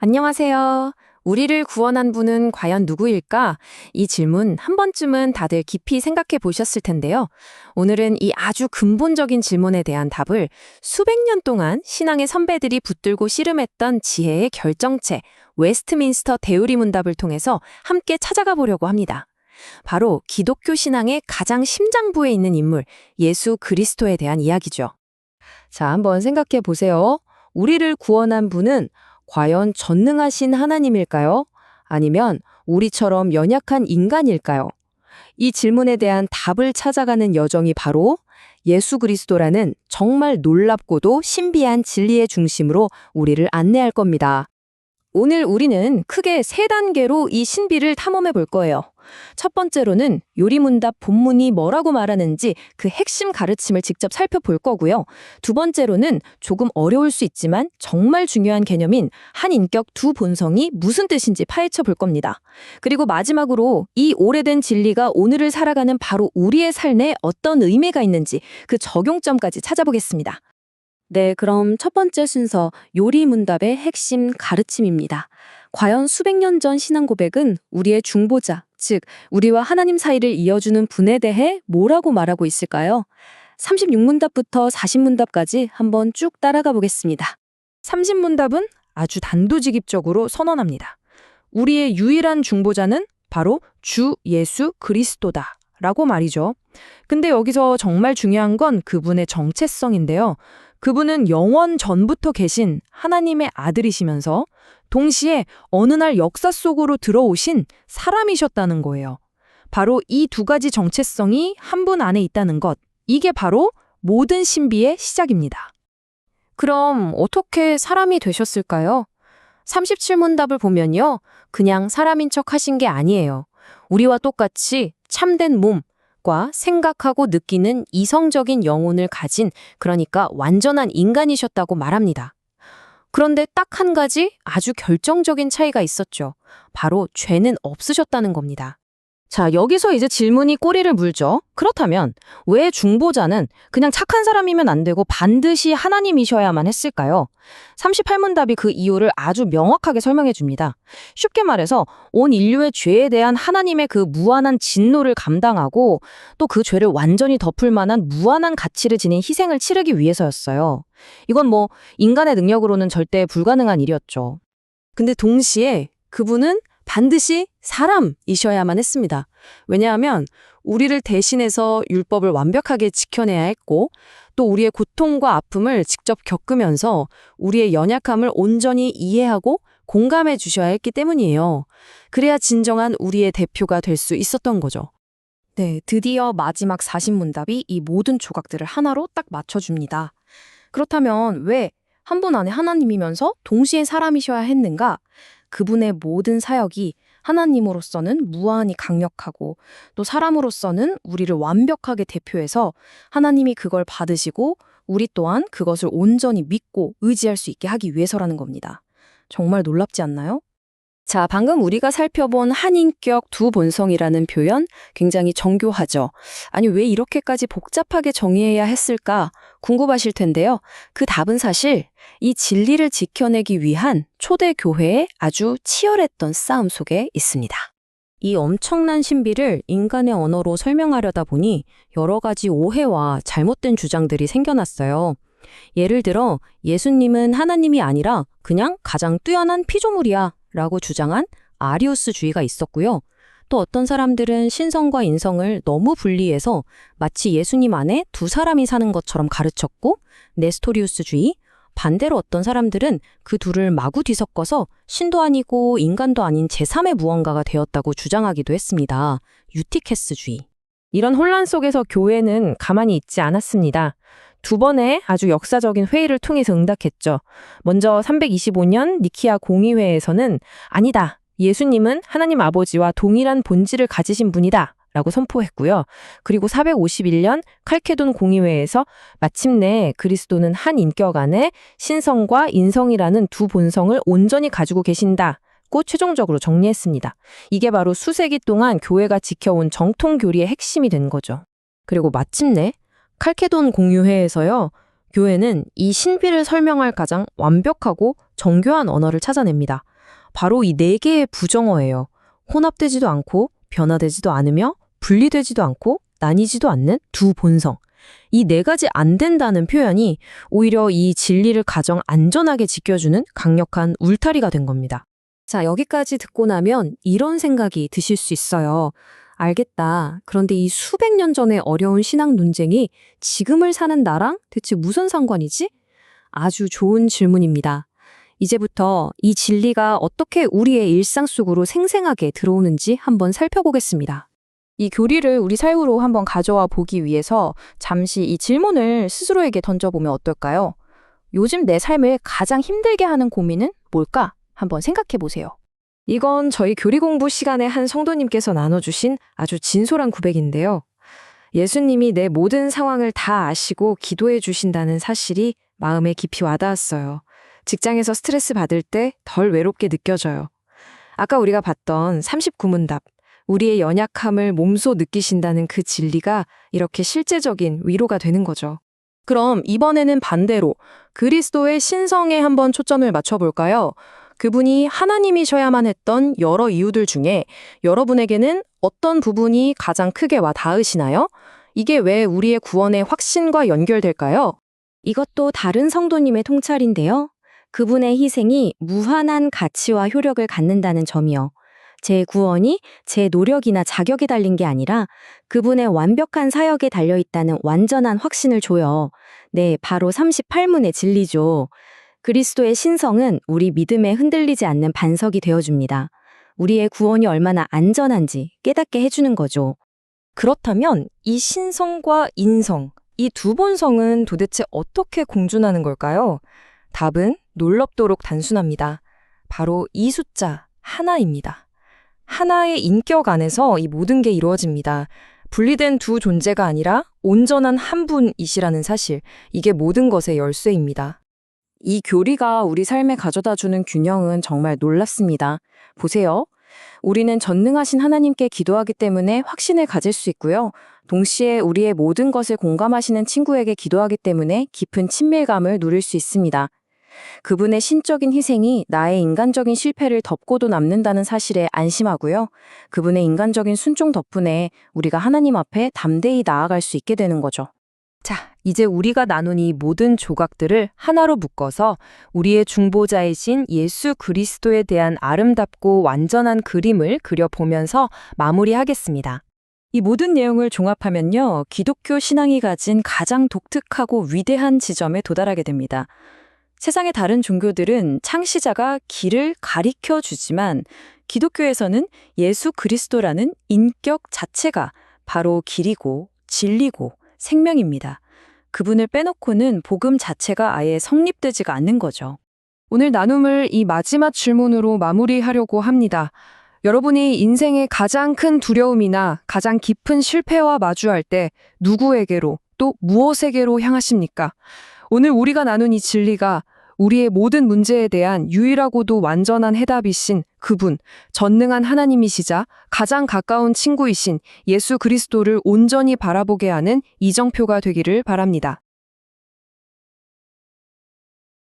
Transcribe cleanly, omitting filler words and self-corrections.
안녕하세요. 우리를 구원한 분은 과연 누구일까? 이 질문 한 번쯤은 다들 깊이 생각해 보셨을 텐데요. 오늘은 이 아주 근본적인 질문에 대한 답을 수백 년 동안 신앙의 선배들이 붙들고 씨름했던 지혜의 결정체, 웨스트민스터 대우리 문답을 통해서 함께 찾아가 보려고 합니다. 바로 기독교 신앙의 가장 심장부에 있는 인물, 예수 그리스도에 대한 이야기죠. 자, 한번 생각해 보세요. 우리를 구원한 분은 과연 전능하신 하나님일까요? 아니면 우리처럼 연약한 인간일까요? 이 질문에 대한 답을 찾아가는 여정이 바로 예수 그리스도라는 정말 놀랍고도 신비한 진리의 중심으로 우리를 안내할 겁니다. 오늘 우리는 크게 세 단계로 이 신비를 탐험해 볼 거예요. 첫 번째로는 요리문답 본문이 뭐라고 말하는지 그 핵심 가르침을 직접 살펴볼 거고요. 두 번째로는 조금 어려울 수 있지만 정말 중요한 개념인 한 인격 두 본성이 무슨 뜻인지 파헤쳐 볼 겁니다. 그리고 마지막으로 이 오래된 진리가 오늘을 살아가는 바로 우리의 삶에 어떤 의미가 있는지 그 적용점까지 찾아보겠습니다. 네, 그럼 첫 번째 순서 요리문답의 핵심 가르침입니다. 과연 수백 년 전 신앙 고백은 우리의 중보자, 즉 우리와 하나님 사이를 이어주는 분에 대해 뭐라고 말하고 있을까요? 36문답부터 40문답까지 한번 쭉 따라가 보겠습니다. 30문답은 아주 단도직입적으로 선언합니다. 우리의 유일한 중보자는 바로 주 예수 그리스도다 라고 말이죠. 근데 여기서 정말 중요한 건 그분의 정체성인데요. 그분은 영원 전부터 계신 하나님의 아들이시면서 동시에 어느 날 역사 속으로 들어오신 사람이셨다는 거예요. 바로 이 두 가지 정체성이 한 분 안에 있다는 것, 이게 바로 모든 신비의 시작입니다. 그럼 어떻게 사람이 되셨을까요? 37문답을 보면요. 그냥 사람인 척 하신 게 아니에요. 우리와 똑같이 참된 몸과 생각하고 느끼는 이성적인 영혼을 가진, 그러니까 완전한 인간이셨다고 말합니다. 그런데 딱 한 가지 아주 결정적인 차이가 있었죠. 바로 죄는 없으셨다는 겁니다. 자, 여기서 이제 질문이 꼬리를 물죠. 그렇다면 왜 중보자는 그냥 착한 사람이면 안 되고 반드시 하나님이셔야만 했을까요? 38문답이 그 이유를 아주 명확하게 설명해 줍니다. 쉽게 말해서 온 인류의 죄에 대한 하나님의 그 무한한 진노를 감당하고 또 그 죄를 완전히 덮을 만한 무한한 가치를 지닌 희생을 치르기 위해서였어요. 이건 뭐 인간의 능력으로는 절대 불가능한 일이었죠. 근데 동시에 그분은 반드시 사람이셔야만 했습니다. 왜냐하면 우리를 대신해서 율법을 완벽하게 지켜내야 했고 또 우리의 고통과 아픔을 직접 겪으면서 우리의 연약함을 온전히 이해하고 공감해 주셔야 했기 때문이에요. 그래야 진정한 우리의 대표가 될 수 있었던 거죠. 네, 드디어 마지막 40문답이 이 모든 조각들을 하나로 딱 맞춰줍니다. 그렇다면 왜 한 분 안에 하나님이면서 동시에 사람이셔야 했는가? 그분의 모든 사역이 하나님으로서는 무한히 강력하고 또 사람으로서는 우리를 완벽하게 대표해서 하나님이 그걸 받으시고 우리 또한 그것을 온전히 믿고 의지할 수 있게 하기 위해서라는 겁니다. 정말 놀랍지 않나요? 자, 방금 우리가 살펴본 한인격 두 본성이라는 표현 굉장히 정교하죠. 아니, 왜 이렇게까지 복잡하게 정의해야 했을까 궁금하실 텐데요. 그 답은 사실 이 진리를 지켜내기 위한 초대 교회의 아주 치열했던 싸움 속에 있습니다. 이 엄청난 신비를 인간의 언어로 설명하려다 보니 여러 가지 오해와 잘못된 주장들이 생겨났어요. 예를 들어 예수님은 하나님이 아니라 그냥 가장 뛰어난 피조물이야 라고 주장한 아리우스주의가 있었고요. 또 어떤 사람들은 신성과 인성을 너무 분리해서 마치 예수님 안에 두 사람이 사는 것처럼 가르쳤고 네스토리우스주의, 반대로 어떤 사람들은 그 둘을 마구 뒤섞어서 신도 아니고 인간도 아닌 제3의 무언가가 되었다고 주장하기도 했습니다. 유티케스주의. 이런 혼란 속에서 교회는 가만히 있지 않았습니다. 두 번의 아주 역사적인 회의를 통해서 응답했죠. 먼저 325년 니키아 공의회에서는 아니다. 예수님은 하나님 아버지와 동일한 본질을 가지신 분이다. 라고 선포했고요. 그리고 451년 칼케돈 공의회에서 마침내 그리스도는 한 인격 안에 신성과 인성이라는 두 본성을 온전히 가지고 계신다고 최종적으로 정리했습니다. 이게 바로 수세기 동안 교회가 지켜온 정통 교리의 핵심이 된 거죠. 그리고 마침내 칼케돈 공유회에서요. 교회는 이 신비를 설명할 가장 완벽하고 정교한 언어를 찾아냅니다. 바로 이 네 개의 부정어예요. 혼합되지도 않고 변화되지도 않으며 분리되지도 않고 나뉘지도 않는 두 본성. 이 네 가지 안 된다는 표현이 오히려 이 진리를 가장 안전하게 지켜주는 강력한 울타리가 된 겁니다. 자, 여기까지 듣고 나면 이런 생각이 드실 수 있어요. 알겠다. 그런데 이 수백 년 전의 어려운 신앙 논쟁이 지금을 사는 나랑 대체 무슨 상관이지? 아주 좋은 질문입니다. 이제부터 이 진리가 어떻게 우리의 일상 속으로 생생하게 들어오는지 한번 살펴보겠습니다. 이 교리를 우리 삶으로 한번 가져와 보기 위해서 잠시 이 질문을 스스로에게 던져보면 어떨까요? 요즘 내 삶을 가장 힘들게 하는 고민은 뭘까? 한번 생각해 보세요. 이건 저희 교리 공부 시간에 한 성도님께서 나눠주신 아주 진솔한 고백인데요. 예수님이 내 모든 상황을 다 아시고 기도해 주신다는 사실이 마음에 깊이 와닿았어요. 직장에서 스트레스 받을 때 덜 외롭게 느껴져요. 아까 우리가 봤던 39문답, 우리의 연약함을 몸소 느끼신다는 그 진리가 이렇게 실제적인 위로가 되는 거죠. 그럼 이번에는 반대로 그리스도의 신성에 한번 초점을 맞춰볼까요? 그분이 하나님이셔야만 했던 여러 이유들 중에 여러분에게는 어떤 부분이 가장 크게 와 닿으시나요? 이게 왜 우리의 구원의 확신과 연결될까요? 이것도 다른 성도님의 통찰인데요. 그분의 희생이 무한한 가치와 효력을 갖는다는 점이요. 제 구원이 제 노력이나 자격에 달린 게 아니라 그분의 완벽한 사역에 달려있다는 완전한 확신을 줘요. 네, 바로 38문의 진리죠. 그리스도의 신성은 우리 믿음에 흔들리지 않는 반석이 되어줍니다. 우리의 구원이 얼마나 안전한지 깨닫게 해주는 거죠. 그렇다면 이 신성과 인성, 이 두 본성은 도대체 어떻게 공존하는 걸까요? 답은 놀랍도록 단순합니다. 바로 이 숫자 하나입니다. 하나의 인격 안에서 이 모든 게 이루어집니다. 분리된 두 존재가 아니라 온전한 한 분이시라는 사실, 이게 모든 것의 열쇠입니다. 이 교리가 우리 삶에 가져다주는 균형은 정말 놀랍습니다. 보세요. 우리는 전능하신 하나님께 기도하기 때문에 확신을 가질 수 있고요. 동시에 우리의 모든 것을 공감하시는 친구에게 기도하기 때문에 깊은 친밀감을 누릴 수 있습니다. 그분의 신적인 희생이 나의 인간적인 실패를 덮고도 남는다는 사실에 안심하고요. 그분의 인간적인 순종 덕분에 우리가 하나님 앞에 담대히 나아갈 수 있게 되는 거죠. 자, 이제 우리가 나눈 이 모든 조각들을 하나로 묶어서 우리의 중보자이신 예수 그리스도에 대한 아름답고 완전한 그림을 그려보면서 마무리하겠습니다. 이 모든 내용을 종합하면요, 기독교 신앙이 가진 가장 독특하고 위대한 지점에 도달하게 됩니다. 세상의 다른 종교들은 창시자가 길을 가리켜 주지만 기독교에서는 예수 그리스도라는 인격 자체가 바로 길이고 진리고 생명입니다. 그분을 빼놓고는 복음 자체가 아예 성립되지가 않는 거죠. 오늘 나눔을 이 마지막 질문으로 마무리하려고 합니다. 여러분이 인생의 가장 큰 두려움이나 가장 깊은 실패와 마주할 때 누구에게로 또 무엇에게로 향하십니까? 오늘 우리가 나눈 이 진리가 우리의 모든 문제에 대한 유일하고도 완전한 해답이신 그분, 전능한 하나님이시자 가장 가까운 친구이신 예수 그리스도를 온전히 바라보게 하는 이정표가 되기를 바랍니다.